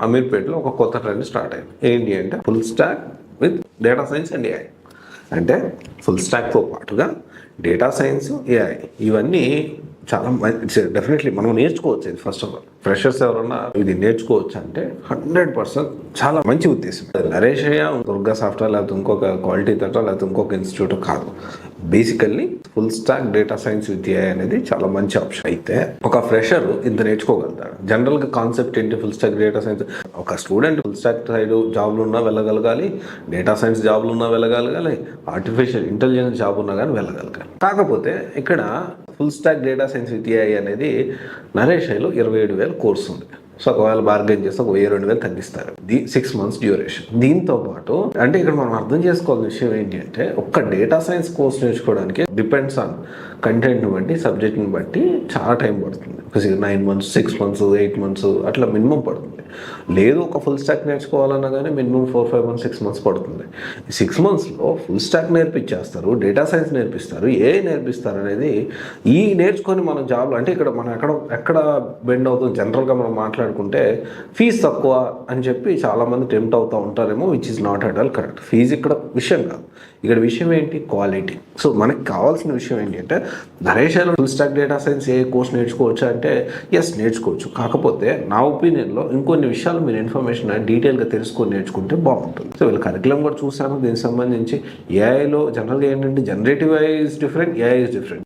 అమీర్పేటలో ఒక కొత్త ట్రెండ్ స్టార్ట్ అయింది. ఏంటి అంటే full stock with data science and AI. అంటే ఫుల్ స్టాక్తో పాటుగా డేటా సైన్స్, ఏఐ ఇవన్నీ చాలా డెఫినెట్లీ మనం నేర్చుకోవచ్చు. ఇది ఫస్ట్ ఆఫ్ ఆల్ ఫ్రెషర్స్ ఎవరన్నా ఇది నేర్చుకోవచ్చు అంటే 100% చాలా మంచి ఉద్దేశం. నరేష్ అయ్య దుర్గా సాఫ్ట్వేర్ లేకపోతే ఇంకొక క్వాలిటీ తట లేకపోతే ఇంకొక ఇన్స్టిట్యూట్ కాదు. Basically full stack data science with AI అనేది చాలా మంచి ఆప్షన్. అయితే ఒక ఫ్రెషర్ ఇంత నేర్చుకోగలుగుతాడు. జనరల్గా కాన్సెప్ట్ ఏంటి? Full stack data science. ఒక స్టూడెంట్ ఫుల్ స్టాక్ సైడ్ జాబ్లు ఉన్నా వెళ్ళగలగాలి, డేటా సైన్స్ జాబ్లు ఉన్నా వెళ్ళగలగాలి, ఆర్టిఫిషియల్ ఇంటెలిజెన్స్ జాబ్ ఉన్నా కానీ వెళ్ళగలగాలి. కాకపోతే ఇక్కడ full stack data science with AI అనేది నరేష్ ఐలో 27,000 కోర్సు ఉంది. సో ఒకవేళ బార్గెన్ చేస్తే ఒక 1,000-2,000 తగ్గిస్తారు. 6 months డ్యూరేషన్. దీంతో పాటు అంటే ఇక్కడ మనం అర్థం చేసుకోవాల్సిన విషయం ఏంటి అంటే ఒక్క డేటా సైన్స్ కోర్స్ నేర్చుకోవడానికి డిపెండ్స్ ఆన్ కంటెంట్ని బట్టి, సబ్జెక్ట్ని బట్టి చాలా టైం పడుతుంది. 9 months, 6 months, 8 months అట్లా మినిమం పడుతుంది. లేదు ఒక ఫుల్ స్టాక్ నేర్చుకోవాలన్నా కానీ మినిమం 4-5 months, 6 months పడుతుంది. ఈ 6 monthsలో ఫుల్ స్టాక్ నేర్పించేస్తారు, డేటా సైన్స్ నేర్పిస్తారు, ఏఐ నేర్పిస్తారు. అనేది ఈ నేర్చుకొని మన జాబ్లో అంటే ఇక్కడ మనం ఎక్కడ బెండ్ అవుతుంది జనరల్గా మనం మాట్లాడుకుంటే ఫీజు తక్కువ అని చెప్పి చాలామంది టెంప్ట్ అవుతూ ఉంటారేమో, which is not at all correct. Fees ఇక్కడ విషయం కాదు. ఇక్కడ విషయం ఏంటి? క్వాలిటీ. సో మనకి కావాల్సిన విషయం ఏంటి అంటే నరేష్ ఐలో ఫుల్ స్టాక్ డేటా సైన్స్ ఏ కోర్స్ నేర్చుకోవచ్చు అంటే ఎస్ నేర్చుకోవచ్చు. కాకపోతే నా ఒపీనియన్లో ఇంకొన్ని విషయాలు మీరు ఇన్ఫర్మేషన్ డీటెయిల్గా తెలుసుకొని నేర్చుకుంటే బాగుంటుంది. సో వీళ్ళ కరికులం కూడా చూసాను. దీనికి సంబంధించి ఏఐలో జనరల్గా ఏంటంటే generative AI is different, AI is different.